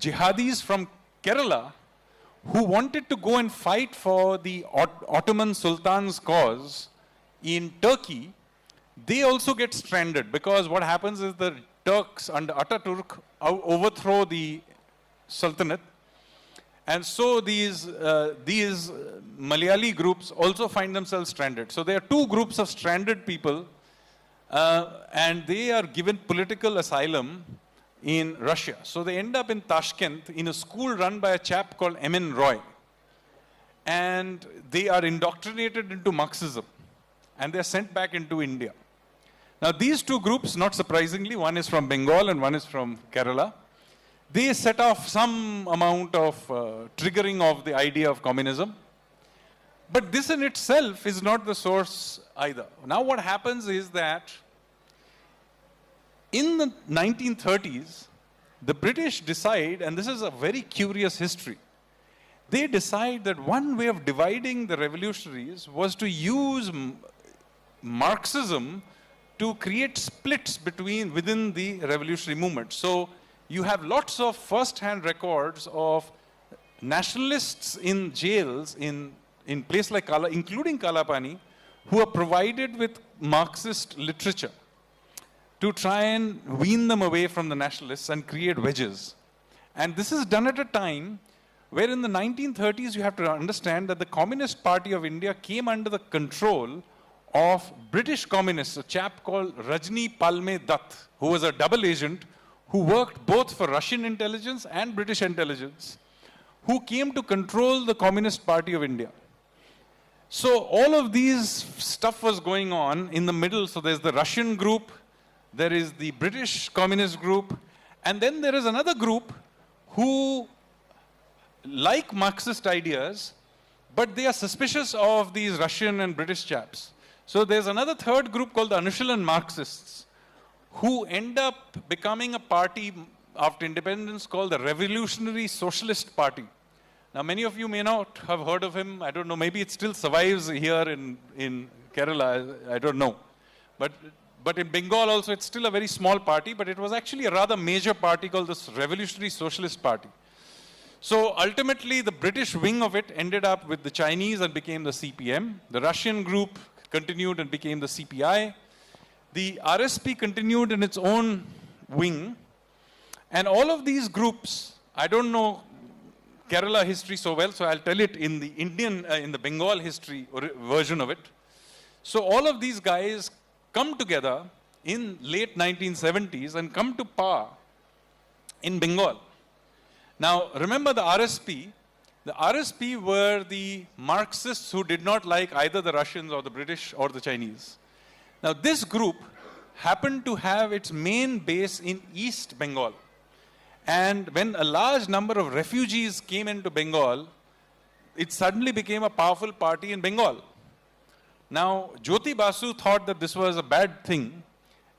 jihadis from Kerala who wanted to go and fight for the Ottoman Sultan's cause in Turkey, they also get stranded because what happens is the Turks under Ataturk overthrow the Sultanate. And so these Malayali groups also find themselves stranded. So there are two groups of stranded people and they are given political asylum in Russia. So they end up in Tashkent in a school run by a chap called M.N. Roy. And they are indoctrinated into Marxism. And they are sent back into India. Now these two groups, not surprisingly, one is from Bengal and one is from Kerala. They set off some amount of triggering of the idea of communism. But this in itself is not the source either. Now what happens is that in the 1930s, the British decide, and this is a very curious history, they decide that one way of dividing the revolutionaries was to use Marxism to create splits within the revolutionary movement. So you have lots of first-hand records of nationalists in jails in places like Kala, including Kalapani, who are provided with Marxist literature to try and wean them away from the nationalists and create wedges. And this is done at a time where in the 1930s you have to understand that the Communist Party of India came under the control of British communists, a chap called Rajni Palme Dutt, who was a double agent who worked both for Russian intelligence and British intelligence, who came to control the Communist Party of India. So all of these stuff was going on in the middle. So there's the Russian group, there is the British communist group, and then there is another group who like Marxist ideas, but they are suspicious of these Russian and British chaps. So there's another third group called the Anushilan Marxists, who end up becoming a party after independence called the Revolutionary Socialist Party. Now, many of you may not have heard of him. I don't know, maybe it still survives here in Kerala, I don't know. But in Bengal also, it's still a very small party, but it was actually a rather major party called the Revolutionary Socialist Party. So ultimately, the British wing of it ended up with the Chinese and became the CPM. The Russian group continued and became the CPI. The RSP continued in its own wing. And all of these groups, I don't know Kerala history so well, so I'll tell it in the in the Bengal history version of it. So all of these guys come together in late 1970s and come to power in Bengal. Now, remember the RSP. The RSP were the Marxists who did not like either the Russians or the British or the Chinese. Now, this group happened to have its main base in East Bengal. And when a large number of refugees came into Bengal, it suddenly became a powerful party in Bengal. Now, Jyoti Basu thought that this was a bad thing,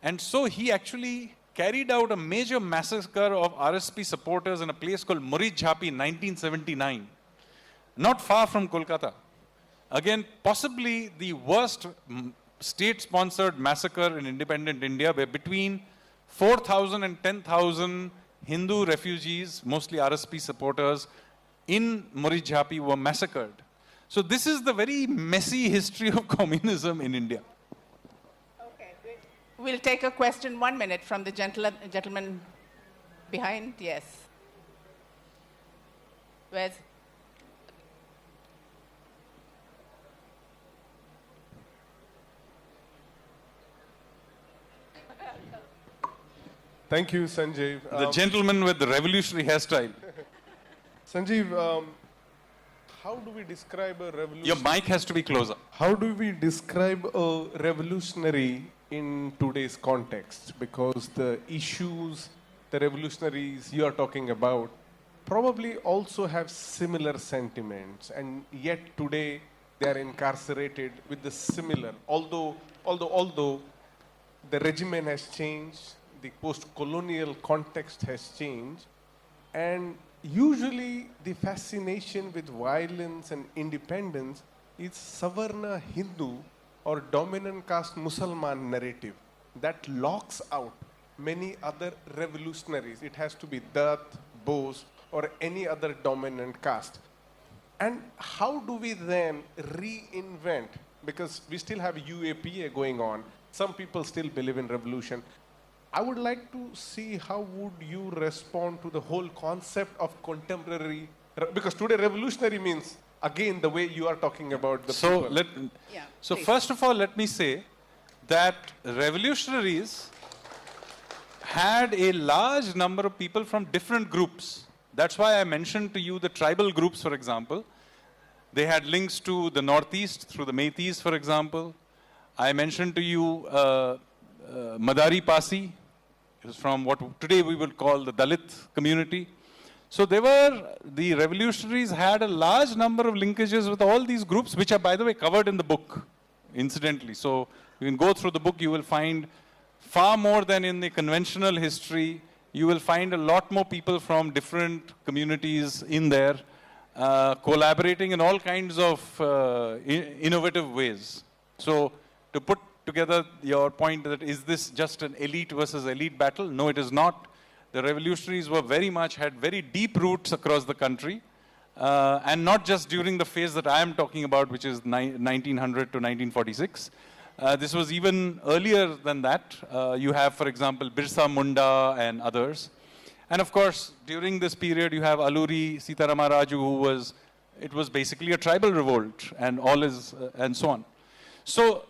and so he actually carried out a major massacre of RSP supporters in a place called Murijhapi in 1979, not far from Kolkata. Again, possibly the worst state-sponsored massacre in independent India, where between 4,000 and 10,000 Hindu refugees, mostly RSP supporters, in Murijhapi were massacred. So this is the very messy history of communism in India. Okay, we'll take a question 1 minute from the gentleman behind. Yes. Where's? Thank you, Sanjeev. The gentleman with the revolutionary hairstyle. Sanjeev, how do we describe a revolution? Your mic has to be closer. How do we describe a revolutionary in today's context? Because the issues, the revolutionaries you are talking about, probably also have similar sentiments, and yet today they are incarcerated with the similar. Although the regimen has changed, the post-colonial context has changed, and usually the fascination with violence and independence is Savarna Hindu or dominant caste Musalman narrative that locks out many other revolutionaries. It has to be Dutt, Bose, or any other dominant caste. And how do we then reinvent? Because we still have UAPA going on. Some people still believe in revolution. I would like to see how would you respond to the whole concept of contemporary, because today revolutionary means, again, the way you are talking about the people. So first of all, let me say that revolutionaries had a large number of people from different groups. That's why I mentioned to you the tribal groups, for example. They had links to the Northeast through the Meiteis, for example. I mentioned to you Madari Pasi. It was from what today we would call the Dalit community. So the revolutionaries had a large number of linkages with all these groups, which are, by the way, covered in the book, incidentally. So you can go through the book, you will find far more than in the conventional history. You will find a lot more people from different communities in there, collaborating in all kinds of innovative ways. So to put together your point that is this just an elite versus elite battle? No, it is not. The revolutionaries had very deep roots across the country, and not just during the phase that I am talking about, which is 1900 to 1946. This was even earlier than that. You have, for example, Birsa Munda and others. And of course, during this period, you have Alluri Sitarama Raju, it was basically a tribal revolt, and and so on. So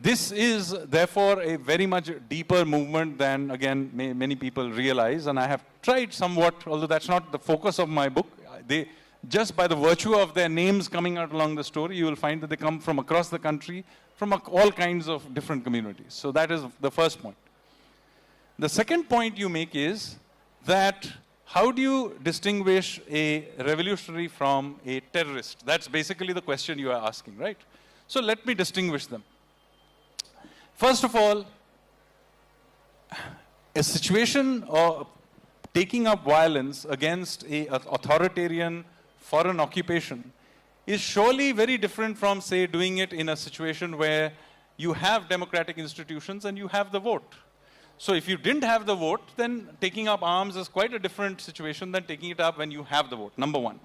this is therefore a very much deeper movement than, again, many people realize. And I have tried somewhat, although that's not the focus of my book. Just by the virtue of their names coming out along the story, you will find that they come from across the country, from all kinds of different communities. So that is the first point. The second point you make is that how do you distinguish a revolutionary from a terrorist? That's basically the question you are asking, right? So let me distinguish them. First of all, a situation of taking up violence against an authoritarian foreign occupation is surely very different from, say, doing it in a situation where you have democratic institutions and you have the vote. So if you didn't have the vote, then taking up arms is quite a different situation than taking it up when you have the vote, number one.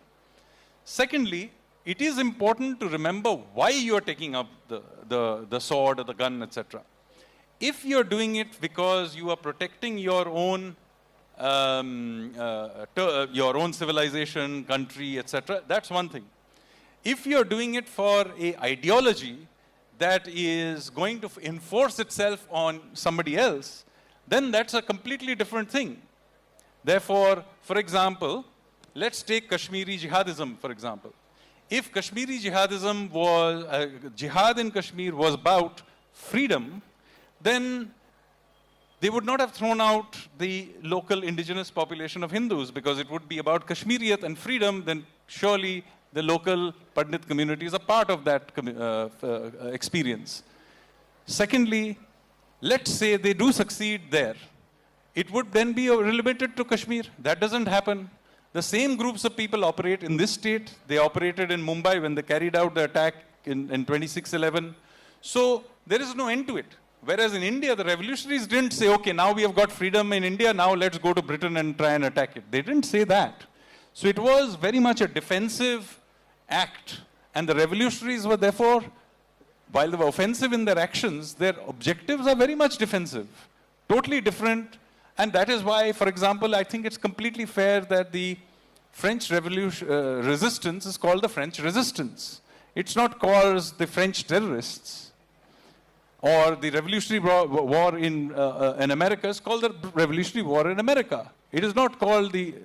Secondly, it is important to remember why you are taking up the sword or the gun, etc. If you're doing it because you are protecting your own civilization, country, etc., that's one thing. If you're doing it for an ideology that is going to enforce itself on somebody else, then that's a completely different thing. Therefore, for example, let's take Kashmiri jihadism, for example. If Kashmiri jihadism was, jihad in Kashmir was about freedom, then they would not have thrown out the local indigenous population of Hindus, because it would be about Kashmiriyat and freedom. Then surely the local Pandit community is a part of that experience. Secondly, let's say they do succeed there. It would then be limited to Kashmir. That doesn't happen. The same groups of people operate in this state. They operated in Mumbai when they carried out the attack in 26/11. So there is no end to it. Whereas in India, the revolutionaries didn't say, okay, now we have got freedom in India, now let's go to Britain and try and attack it. They didn't say that. So it was very much a defensive act. And the revolutionaries were therefore, while they were offensive in their actions, their objectives are very much defensive. Totally different. And that is why, for example, I think it's completely fair that the French resistance is called the French resistance. It's not called the French terrorists. Or the Revolutionary War in America is called the Revolutionary War in America. It is not called the,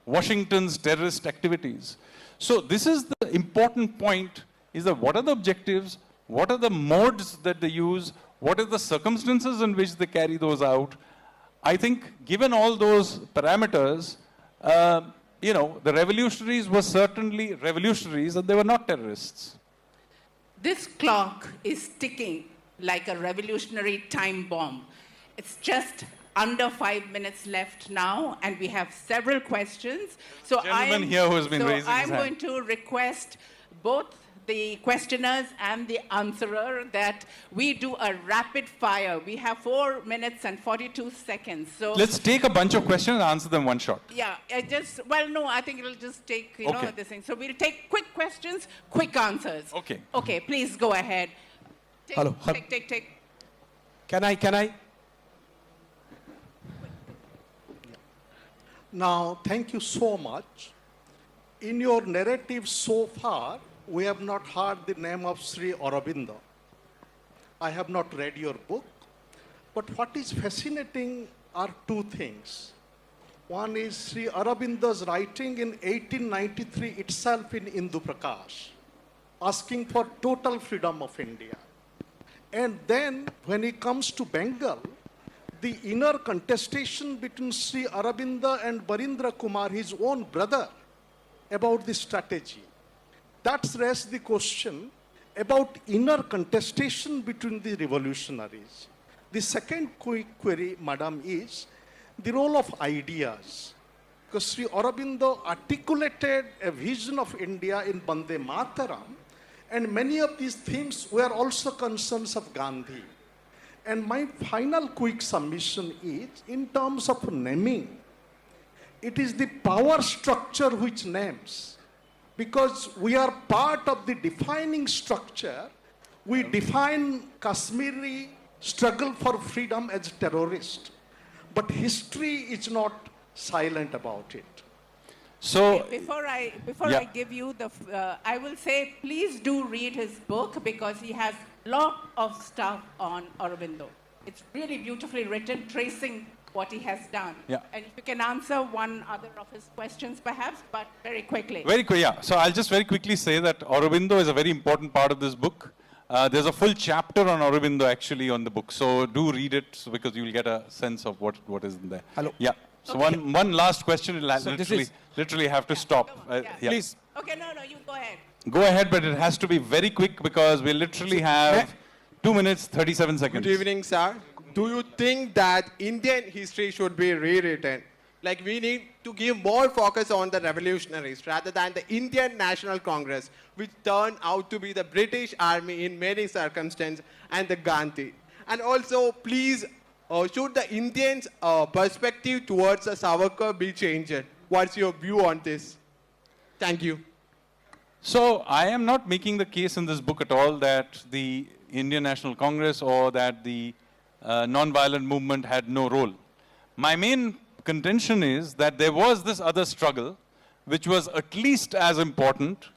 Washington's terrorist activities. So this is the important point, is that what are the objectives, what are the modes that they use, what are the circumstances in which they carry those out. I think given all those parameters, the revolutionaries were certainly revolutionaries and they were not terrorists. This clock is ticking like a revolutionary time bomb. It's just under 5 minutes left now, and we have several questions. So Gentleman here who has been raising his hand. I'm going to request both the questioners and the answerer that we do a rapid fire. We have 4 minutes and 42 seconds. So let's take a bunch of questions and answer them one shot. Yeah, I think it'll just take, Okay. this thing. So we'll take quick questions, quick answers. Okay. Okay, please go ahead. Hello. Take. Can I? Now, thank you so much. In your narrative so far, we have not heard the name of Sri Aurobindo. I have not read your book. But what is fascinating are two things. One is Sri Aurobindo's writing in 1893 itself in Indu Prakash, asking for total freedom of India. And then, when it comes to Bengal, the inner contestation between Sri Aurobindo and Barindra Kumar, his own brother, about the strategy. That's raised the question about inner contestation between the revolutionaries. The second quick query, madam, is the role of ideas. Because Sri Aurobindo articulated a vision of India in Bande Mataram, and many of these themes were also concerns of Gandhi. And my final quick submission is, in terms of naming, it is the power structure which names. Because we are part of the defining structure, we define Kashmiri struggle for freedom as terrorist. But history is not silent about it. So, Before I Yeah. give you the, I will say, please do read his book because he has lot of stuff on Aurobindo. It's really beautifully written, tracing what he has done. Yeah. And if you can answer one other of his questions, perhaps, but very quickly. very quick, yeah. So I'll just very quickly say that Aurobindo is a very important part of this book. There's a full chapter on Aurobindo actually on the book. So do read it because you'll get a sense of what is in there. Hello. Yeah. So Okay. one last question. I'll So this literally have to stop. Come on, yeah. Yeah. Please. Okay, no, you go ahead. Go ahead, but it has to be very quick because we literally have 2 minutes, 37 seconds. Good evening, sir. Do you think that Indian history should be rewritten? Like we need to give more focus on the revolutionaries rather than the Indian National Congress, which turned out to be the British Army in many circumstances and the Gandhi. And also, please, should the Indians' perspective towards the Savarkar be changed? What's your view on this? Thank you. So I am not making the case in this book at all that the Indian National Congress or that the non-violent movement had no role. My main contention is that there was this other struggle which was at least as important.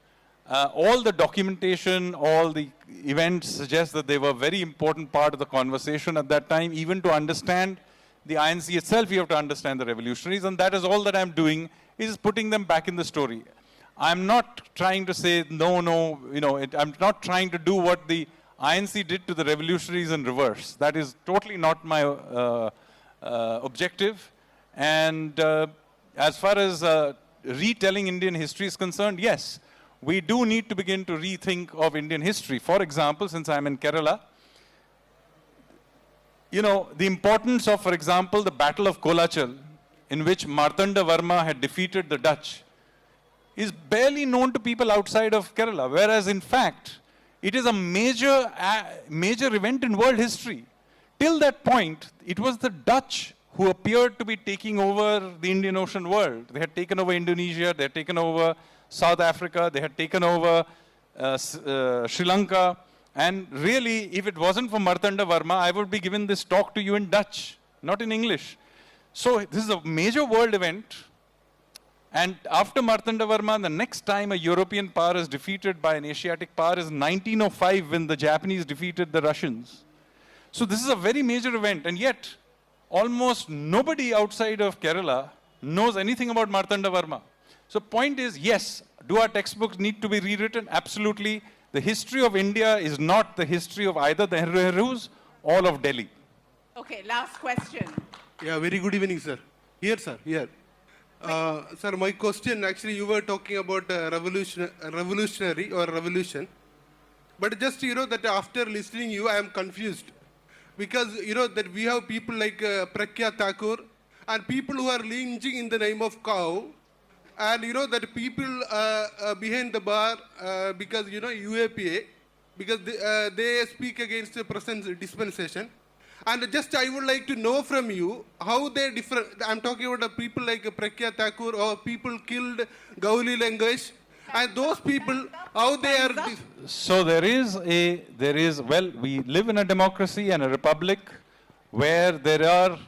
All the documentation, all the events suggest that they were a very important part of the conversation at that time. Even to understand the INC itself, you have to understand the revolutionaries, and that is all that I'm doing, is putting them back in the story. I'm not trying to say, no, I'm not trying to do what the INC did to the revolutionaries in reverse. That is totally not my objective. And as far as retelling Indian history is concerned, yes, we do need to begin to rethink of Indian history. For example, since I'm in Kerala, the importance of, for example, the Battle of Kolachal, in which Martanda Varma had defeated the Dutch, is barely known to people outside of Kerala, whereas in fact, it is a major event in world history. Till that point, it was the Dutch who appeared to be taking over the Indian Ocean world. They had taken over Indonesia, they had taken over South Africa, they had taken over Sri Lanka. And really, if it wasn't for Martanda Varma, I would be giving this talk to you in Dutch, not in English. So this is a major world event. And after Martanda Varma, the next time a European power is defeated by an Asiatic power is 1905 when the Japanese defeated the Russians. So this is a very major event, and yet almost nobody outside of Kerala knows anything about Martanda Varma. So point is, yes, do our textbooks need to be rewritten? Absolutely. The history of India is not the history of either the Nehrus or of Delhi. Okay, last question. Yeah, very good evening, sir. Here, sir, here. Sir, my question, actually, you were talking about revolutionary or revolution. But just, that after listening you, I am confused. Because, that we have people like Prakya Thakur and people who are lynching in the name of cow. And, that people behind the bar, because, UAPA, because they speak against the present dispensation. And just I would like to know from you how they differ. I'm talking about people like Prakya Thakur or people killed Gauli language, and those people, how they are. So we live in a democracy and a republic where there are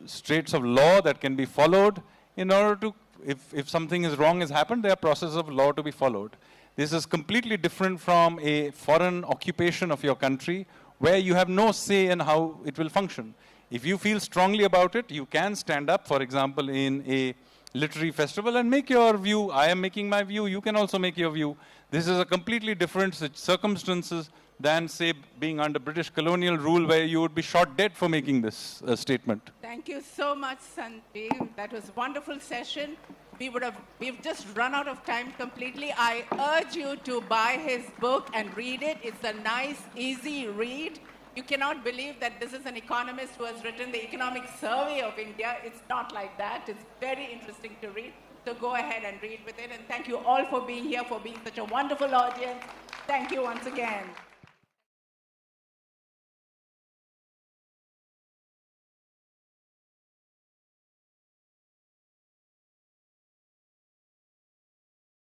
states of law that can be followed in order to, if something is wrong has happened, there are processes of law to be followed. This is completely different from a foreign occupation of your country, where you have no say in how it will function. If you feel strongly about it, you can stand up, for example, in a literary festival and make your view. I am making my view, you can also make your view. This is a completely different circumstances than, say, being under British colonial rule where you would be shot dead for making this statement. Thank you so much, Sanjeev. That was a wonderful session. We've just run out of time completely. I urge you to buy his book and read it. It's a nice, easy read. You cannot believe that this is an economist who has written the Economic Survey of India. It's not like that. It's very interesting to read. So go ahead and read with it. And thank you all for being here, for being such a wonderful audience. Thank you once again.